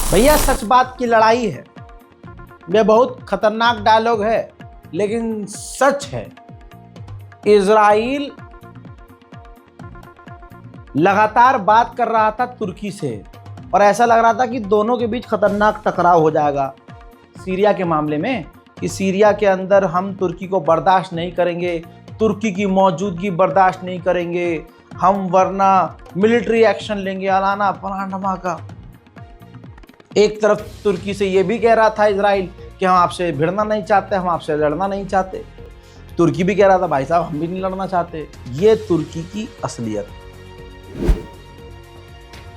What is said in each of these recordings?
भैया सच बात की लड़ाई है। यह बहुत खतरनाक डायलॉग है लेकिन सच है। इजराइल लगातार बात कर रहा था तुर्की से और ऐसा लग रहा था कि दोनों के बीच खतरनाक टकराव हो जाएगा सीरिया के मामले में, कि सीरिया के अंदर हम तुर्की को बर्दाश्त नहीं करेंगे, तुर्की की मौजूदगी बर्दाश्त नहीं करेंगे, हम वरना मिलिट्री एक्शन लेंगे, अलाना फलाना का। एक तरफ तुर्की से ये भी कह रहा था इजराइल कि हम आपसे भिड़ना नहीं चाहते, हम आपसे लड़ना नहीं चाहते। तुर्की भी कह रहा था भाई साहब हम भी नहीं लड़ना चाहते। ये तुर्की की असलियत,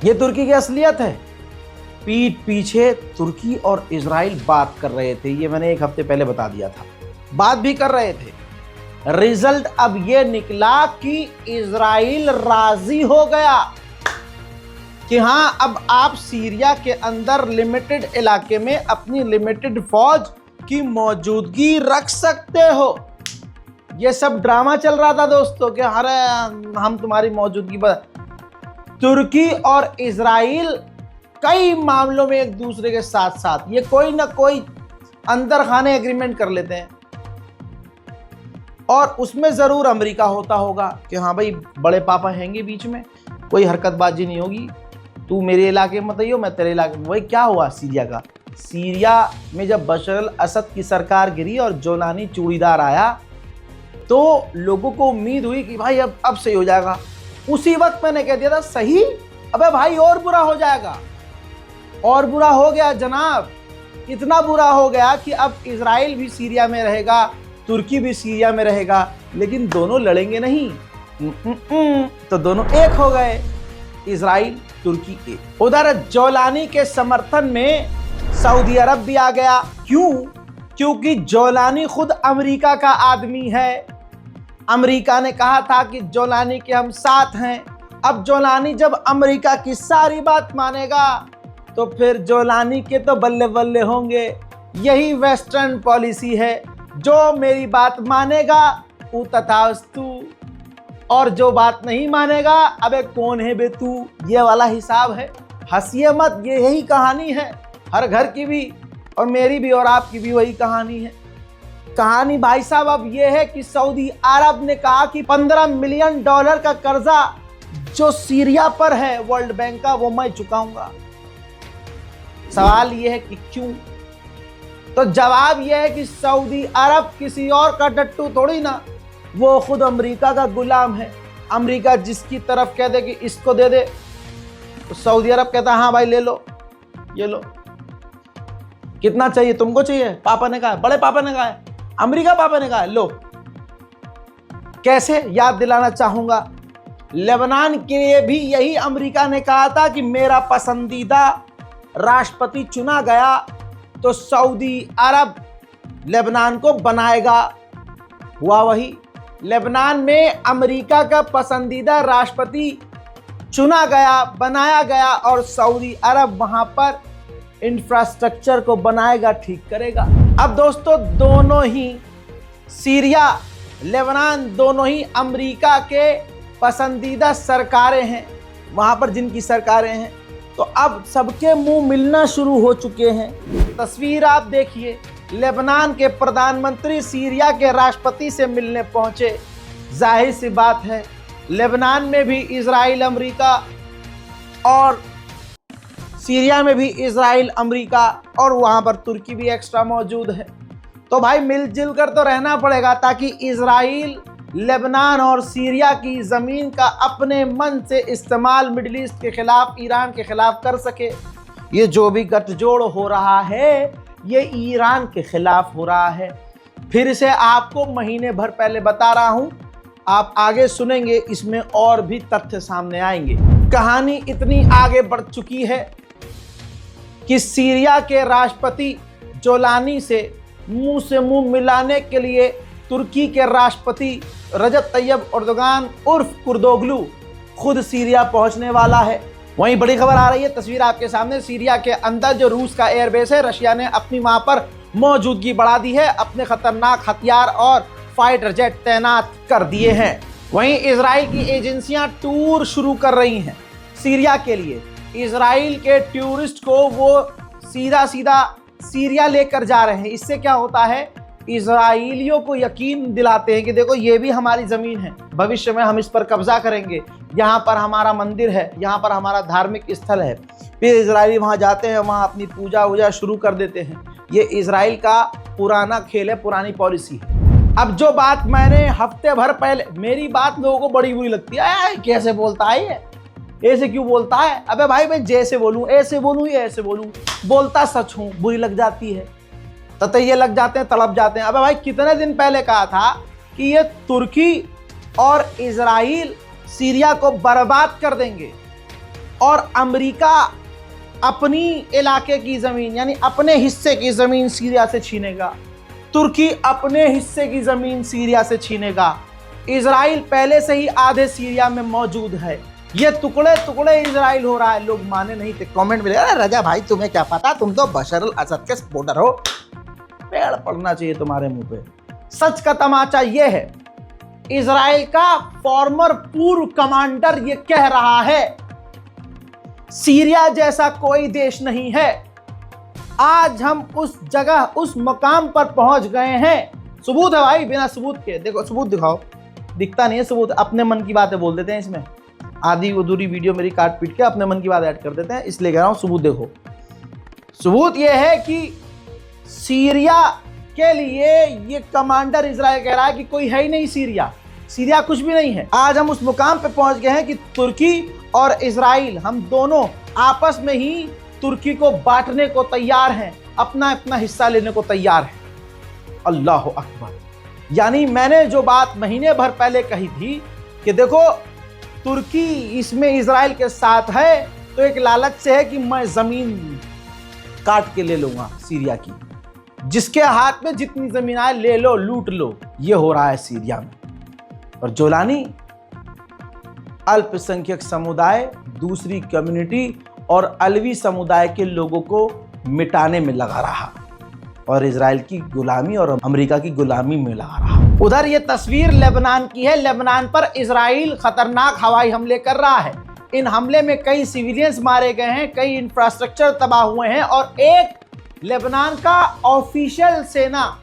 ये तुर्की की असलियत है। पीठ पीछे तुर्की और इजराइल बात कर रहे थे, ये मैंने एक हफ्ते पहले बता दिया था। बात भी कर रहे थे। रिजल्ट अब ये निकला कि इजराइल राजी हो गया कि हाँ अब आप सीरिया के अंदर लिमिटेड इलाके में अपनी लिमिटेड फौज की मौजूदगी रख सकते हो। ये सब ड्रामा चल रहा था दोस्तों कि अरे हम तुम्हारी मौजूदगी पर। तुर्की और इजराइल कई मामलों में एक दूसरे के साथ साथ ये कोई ना कोई अंदर खाने एग्रीमेंट कर लेते हैं और उसमें जरूर अमेरिका होता होगा कि हाँ भाई बड़े पापा हैंगे बीच में, कोई हरकतबाजी नहीं होगी, तू मेरे इलाके में मत आइयो मैं तेरे इलाके में। वही क्या हुआ सीरिया का। सीरिया में जब बशर अल असद की सरकार गिरी और जोलानी चूड़ीदार आया तो लोगों को उम्मीद हुई कि भाई अब सही हो जाएगा। उसी वक्त मैंने कह दिया था सही, अबे भाई और बुरा हो जाएगा। और बुरा हो गया जनाब, इतना बुरा हो गया कि अब इजराइल भी सीरिया में रहेगा, तुर्की भी सीरिया में रहेगा, लेकिन दोनों लड़ेंगे नहीं। तो दोनों एक हो गए, इजराइल तुर्की एक। उधर जोलानी के समर्थन में सऊदी अरब भी आ गया। क्यों? क्योंकि जोलानी खुद अमेरिका का आदमी है। अमेरिका ने कहा था कि जोलानी के हम साथ हैं। अब जोलानी जब अमेरिका की सारी बात मानेगा तो फिर जोलानी के तो बल्ले बल्ले होंगे। यही वेस्टर्न पॉलिसी है, जो मेरी बात मानेगा वो तथास्तु, और जो बात नहीं मानेगा अबे कौन है बे तू, ये वाला हिसाब है। हंसिए मत, ये यही कहानी है हर घर की भी और मेरी भी और आपकी भी वही कहानी है। कहानी भाई साहब अब ये है कि सऊदी अरब ने कहा कि $15 मिलियन का कर्जा जो सीरिया पर है वर्ल्ड बैंक का वो मैं चुकाऊंगा। सवाल ये है कि क्यों? तो जवाब ये है कि सऊदी अरब किसी और का टट्टू थोड़ी ना, वो खुद अमेरिका का गुलाम है। अमेरिका जिसकी तरफ कह दे कि इसको दे दे तो सऊदी अरब कहता हाँ भाई ले लो, ये लो, कितना चाहिए तुमको चाहिए, पापा ने कहा, बड़े पापा ने कहा है, अमेरिका पापा ने कहा लो। कैसे? याद दिलाना चाहूंगा, लेबनान के लिए भी यही अमेरिका ने कहा था कि मेरा पसंदीदा राष्ट्रपति चुना गया तो सऊदी अरब लेबनान को बनाएगा। हुआ वही। लेबनान में अमेरिका का पसंदीदा राष्ट्रपति चुना गया, बनाया गया और सऊदी अरब वहां पर इंफ्रास्ट्रक्चर को बनाएगा, ठीक करेगा। अब दोस्तों दोनों ही सीरिया, लेबनान दोनों ही अमेरिका के पसंदीदा सरकारें हैं, वहां पर जिनकी सरकारें हैं। तो अब सबके मुंह मिलना शुरू हो चुके हैं। तस्वीर आप देखिए, लेबनान के प्रधानमंत्री सीरिया के राष्ट्रपति से मिलने पहुंचे। जाहिर सी बात है लेबनान में भी इजराइल अमेरिका और सीरिया में भी इजराइल अमेरिका और वहां पर तुर्की भी एक्स्ट्रा मौजूद है। तो भाई मिलजुल कर तो रहना पड़ेगा ताकि इजराइल लेबनान और सीरिया की ज़मीन का अपने मन से इस्तेमाल मिडिल ईस्ट के खिलाफ, ईरान के खिलाफ कर सके। ये जो भी गठजोड़ हो रहा है ये ईरान के खिलाफ हो रहा है। फिर से आपको महीने भर पहले बता रहा हूं, आप आगे सुनेंगे, इसमें और भी तथ्य सामने आएंगे। कहानी इतनी आगे बढ़ चुकी है कि सीरिया के राष्ट्रपति जोलानी से मुंह मिलाने के लिए तुर्की के राष्ट्रपति रजब तैयब एर्दोगान उर्फ कुर्दोगलू खुद सीरिया पहुंचने वाला है। वहीं बड़ी खबर आ रही है, तस्वीर आपके सामने, सीरिया के अंदर जो रूस का एयरबेस है, रशिया ने अपनी वहां पर मौजूदगी बढ़ा दी है, अपने खतरनाक हथियार और फाइटर जेट तैनात कर दिए हैं। वहीं इजराइल की एजेंसियां टूर शुरू कर रही हैं सीरिया के लिए। इजराइल के टूरिस्ट को वो सीधा सीधा सीरिया लेकर जा रहे हैं। इससे क्या होता है, इजराइलियों को यकीन दिलाते हैं कि देखो ये भी हमारी ज़मीन है, भविष्य में हम इस पर कब्जा करेंगे, यहाँ पर हमारा मंदिर है, यहाँ पर हमारा धार्मिक स्थल है। फिर इजरायली वहाँ जाते हैं, वहाँ अपनी पूजा वूजा शुरू कर देते हैं। ये इजराइल का पुराना खेल है, पुरानी पॉलिसी है। अब जो बात मैंने हफ्ते भर पहले, मेरी बात लोगों को बड़ी बुरी लगती है, कैसे बोलता है ये, ऐसे क्यों बोलता है। अबे भाई मैं जैसे बोलूँ ऐसे बोलूँ या ऐसे बोलूँ, बोलता सच हूँ, बुरी लग जाती है, ततैये लग जाते हैं, तड़प जाते हैं। अबे भाई कितने दिन पहले कहा था कि ये तुर्की और इजराइल सीरिया को बर्बाद कर देंगे और अमेरिका अपनी इलाके की ज़मीन यानी अपने हिस्से की ज़मीन सीरिया से छीनेगा, तुर्की अपने हिस्से की ज़मीन सीरिया से छीनेगा, इजराइल पहले से ही आधे सीरिया में मौजूद है, ये टुकड़े टुकड़े इजराइल हो रहा है। लोग माने नहीं थे, कमेंट में अरे रजा भाई तुम्हें क्या पता, तुम तो बशर अल असद के सपोर्टर हो, पेड़ पड़ना चाहिए तुम्हारे मुंह पे। सच का तमाचा ये है, इजराइल का फॉर्मर पूर्व कमांडर ये कह रहा है सीरिया जैसा कोई देश नहीं है। आज हम उस जगह उस मकाम पर पहुंच गए हैं। सबूत है भाई, बिना सबूत के देखो, सबूत दिखाओ, दिखता नहीं है सबूत, अपने मन की बातें बोल देते हैं इसमें, आधी अधूरी वीडियो मेरी काट पीट के अपने मन की बात ऐड कर देते हैं, इसलिए कह रहा हूं सबूत देखो। सबूत यह है कि सीरिया के लिए ये कमांडर इजराइल कह रहा है कि कोई है ही नहीं सीरिया, सीरिया कुछ भी नहीं है। आज हम उस मुकाम पे पहुंच गए हैं कि तुर्की और इजराइल हम दोनों आपस में ही तुर्की को बांटने को तैयार हैं, अपना अपना हिस्सा लेने को तैयार हैं। अल्लाह अकबर। यानी मैंने जो बात महीने भर पहले कही थी कि देखो तुर्की इसमें इजराइल के साथ है तो एक लालच से है कि मैं जमीन काट के ले लूंगा सीरिया की, जिसके हाथ में जितनी जमीन आए ले लो, लूट लो। ये हो रहा है सीरिया में। और जोलानी अल्पसंख्यक समुदाय, दूसरी कम्युनिटी और अलवी समुदाय के लोगों को मिटाने में लगा रहा और इजराइल की गुलामी और अमेरिका की गुलामी में लगा रहा। उधर ये तस्वीर लेबनान की है। लेबनान पर इजराइल खतरनाक हवाई हमले कर रहा है। इन हमले में कई सिविलियंस मारे गए हैं, कई इंफ्रास्ट्रक्चर तबाह हुए हैं और एक लेबनान का ऑफिशियल सेना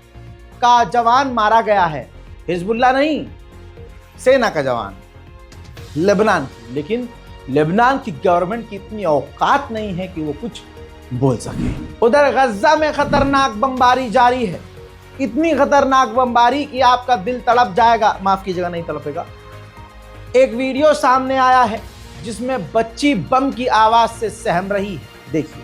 का जवान मारा गया है। हिजबुल्लाह नहीं, सेना का जवान लेबनान की। लेकिन लेबनान की गवर्नमेंट की इतनी औकात नहीं है कि वो कुछ बोल सके। उधर गज्जा में खतरनाक बमबारी जारी है, इतनी खतरनाक बमबारी कि आपका दिल तड़प जाएगा, माफ कीजिएगा नहीं तड़पेगा। एक वीडियो सामने आया है जिसमें बच्ची बम की आवाज से सहम रही है, देखिए।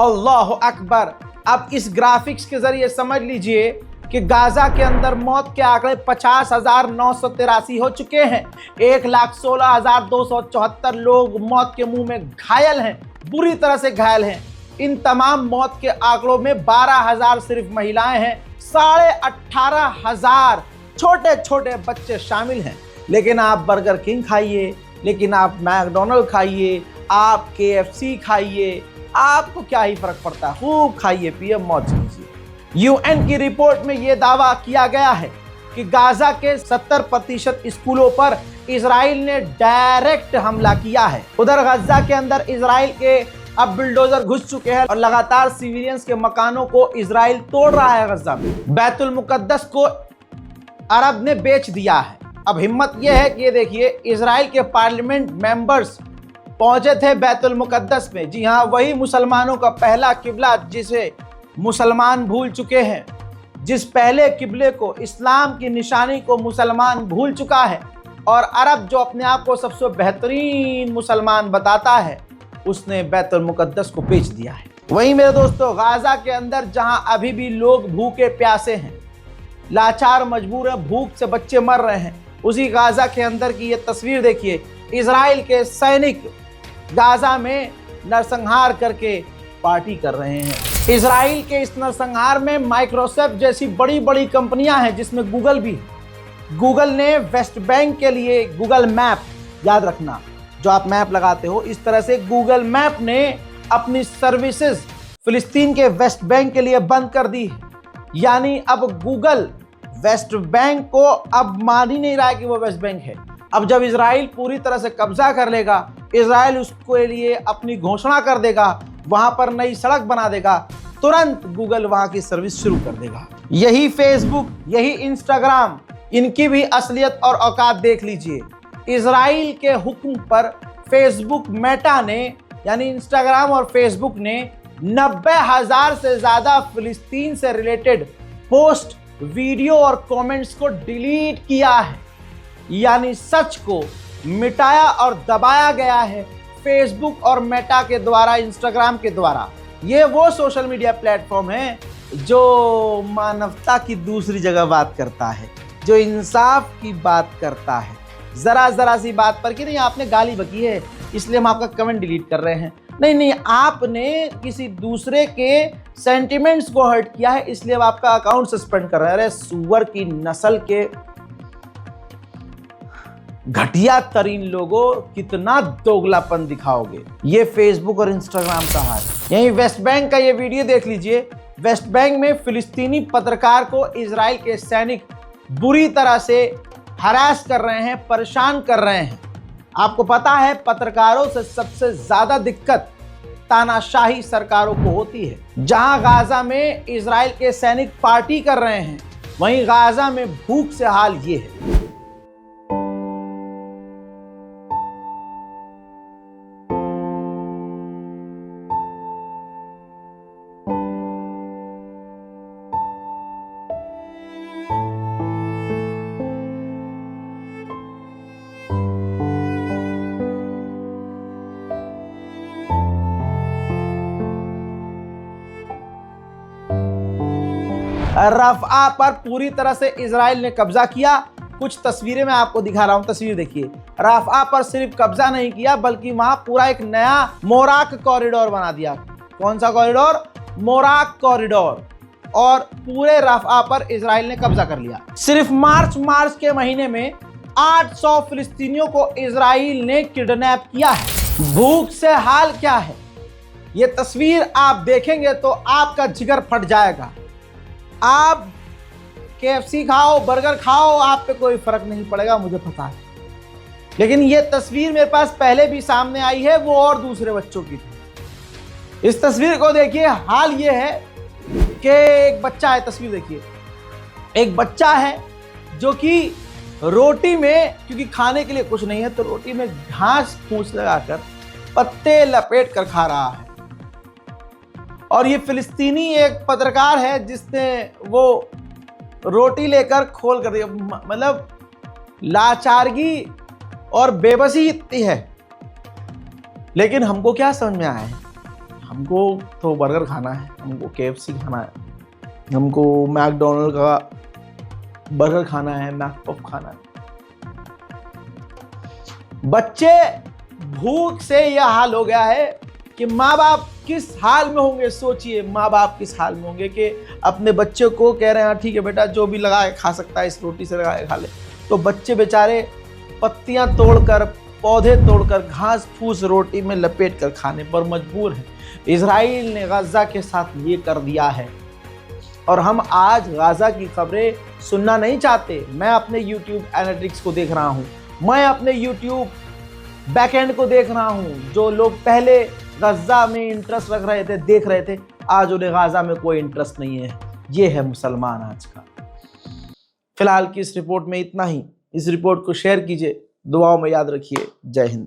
अल्लाह अकबर। अब इस ग्राफिक्स के जरिए समझ लीजिए कि गाजा के अंदर मौत के आंकड़े 50,983 हो चुके हैं। 1,16,274 लोग मौत के मुंह में घायल हैं, बुरी तरह से घायल हैं। इन तमाम मौत के आंकड़ों में 12,000 सिर्फ महिलाएं हैं, 18,500 छोटे छोटे बच्चे शामिल हैं। लेकिन आप बर्गर किंग खाइए, लेकिन आप मैकडोनल्ड खाइए, आप KFC खाइए, आपको क्या ही फर्क पड़ता है, खूब खाइए पिए मौज कीजिए। UN की रिपोर्ट में यह दावा किया गया है कि गाजा के 70% स्कूलों पर इजराइल ने डायरेक्ट हमला किया है। उधर गाजा के अंदर इजराइल के अब बिल्डोजर घुस चुके हैं और लगातार सिविलियंस के मकानों को इजराइल तोड़ रहा है। गाजा में बैतुल मुकद्दस को अरब ने बेच दिया है। अब हिम्मत यह है कि ये देखिए, इजराइल के पार्लियामेंट मेंबर्स पहुंचे थे बैतुल मुकद्दस में। जी हाँ, वही मुसलमानों का पहला किबला जिसे मुसलमान भूल चुके हैं, जिस पहले किबले को, इस्लाम की निशानी को मुसलमान भूल चुका है। और अरब जो अपने आप को सबसे बेहतरीन मुसलमान बताता है, उसने बैतुल मुकद्दस को बेच दिया है। वहीं मेरे दोस्तों, गाजा के अंदर जहां अभी भी लोग भूखे प्यासे हैं, लाचार मजबूर हैं, भूख से बच्चे मर रहे हैं, उसी गाजा के अंदर की ये तस्वीर देखिए। इजराइल के सैनिक गाजा में नरसंहार करके पार्टी कर रहे हैं। इजराइल के इस नरसंहार में माइक्रोसॉफ्ट जैसी बड़ी बड़ी कंपनियां हैं, जिसमें गूगल भी। गूगल ने वेस्ट बैंक के लिए गूगल मैप, याद रखना, जो आप मैप लगाते हो, इस तरह से गूगल मैप ने अपनी सर्विसेज फिलिस्तीन के वेस्ट बैंक के लिए बंद कर दी है। यानी अब गूगल वेस्ट बैंक को अब मान ही नहीं रहा है कि वो वेस्ट बैंक है। अब जब इजराइल पूरी तरह से कब्जा कर लेगा, इजराइल उसके लिए अपनी घोषणा कर देगा, वहां पर नई सड़क बना देगा, तुरंत गूगल वहां की सर्विस शुरू कर देगा। यही फेसबुक, यही इंस्टाग्राम, इनकी भी असलियत और औकात देख लीजिए। इजराइल के हुक्म पर फेसबुक मेटा ने, यानी इंस्टाग्राम और फेसबुक ने 90,000 से ज्यादा फिलिस्तीन से रिलेटेड पोस्ट, वीडियो और कमेंट्स को डिलीट किया है। यानी सच को मिटाया और दबाया गया है फेसबुक और मेटा के द्वारा, इंस्टाग्राम के द्वारा। ये वो सोशल मीडिया प्लेटफॉर्म है जो मानवता की दूसरी जगह बात करता है, जो इंसाफ की बात करता है। जरा सी बात पर कि नहीं आपने गाली बकी है इसलिए हम आपका कमेंट डिलीट कर रहे हैं, नहीं, आपने किसी दूसरे के सेंटिमेंट्स को हर्ट किया है इसलिए अब आपका अकाउंट सस्पेंड कर रहे हैं। अरे सुअर की नस्ल के घटिया तरीन लोगों, कितना दोगलापन दिखाओगे। ये फेसबुक और इंस्टाग्राम का हाल। यहीं वेस्ट बैंक का ये वीडियो देख लीजिए। वेस्ट बैंक में फिलिस्तीनी पत्रकार को इजराइल के सैनिक बुरी तरह से हरास कर रहे हैं, परेशान कर रहे हैं। आपको पता है पत्रकारों से सबसे ज्यादा दिक्कत तानाशाही सरकारों को होती है। जहां गाजा में इजराइल के सैनिक पार्टी कर रहे हैं, वहीं गाजा में भूख से हाल ये है। रफ़ा पर पूरी तरह से इजराइल ने कब्जा किया। कुछ तस्वीरें मैं आपको दिखा रहा हूं, तस्वीर देखिए। रफ़ा पर सिर्फ कब्जा नहीं किया बल्कि वहां पूरा एक नया मोराक कॉरिडोर बना दिया। कौन सा कॉरिडोर? मोराक कॉरिडोर। और पूरे रफ़ा पर इजराइल ने कब्जा कर लिया। सिर्फ मार्च के महीने में 800 फिलिस्तीनियों को इजराइल ने किडनैप किया है। भूख से हाल क्या है, ये तस्वीर आप देखेंगे तो आपका जिगर फट जाएगा। आप KFC खाओ, बर्गर खाओ, आप पे कोई फर्क नहीं पड़ेगा, मुझे पता है। लेकिन ये तस्वीर मेरे पास पहले भी सामने आई है, वो और दूसरे बच्चों की थी। इस तस्वीर को देखिए। हाल ये है कि एक बच्चा है, तस्वीर देखिए। एक बच्चा है जो कि रोटी में, क्योंकि खाने के लिए कुछ नहीं है, तो रोटी में घास फूस लगाकर पत्ते लपेट कर खा रहा है। और ये फिलिस्तीनी एक पत्रकार है जिसने वो रोटी लेकर खोल कर दिया। मतलब लाचारगी और बेबसी इतनी है। लेकिन हमको क्या समझ में आया है, हमको तो बर्गर खाना है, हमको KFC खाना है, हमको मैकडोनल्ड का बर्गर खाना है, मैकपफ खाना है। बच्चे भूख से यह हाल हो गया है कि माँ बाप किस हाल में होंगे। सोचिए माँ बाप किस हाल में होंगे कि अपने बच्चे को कह रहे हैं ठीक है बेटा जो भी लगा के खा सकता है इस रोटी से लगा के खा ले, तो बच्चे बेचारे पत्तियां तोड़कर, पौधे तोड़कर, घास फूस रोटी में लपेट कर खाने पर मजबूर हैं। इजराइल ने गाजा के साथ ये कर दिया है और हम आज गाजा की खबरें सुनना नहीं चाहते। मैं अपने YouTube एनालिटिक्स को देख रहा हूँ, मैं अपने YouTube बैकएंड को देख रहा हूँ। जो लोग पहले गाजा में इंटरेस्ट रख रहे थे, देख रहे थे, आज उन्हें गाजा में कोई इंटरेस्ट नहीं है। ये है मुसलमान आज का। फिलहाल की इस रिपोर्ट में इतना ही। इस रिपोर्ट को शेयर कीजिए, दुआओं में याद रखिए। जय हिंद।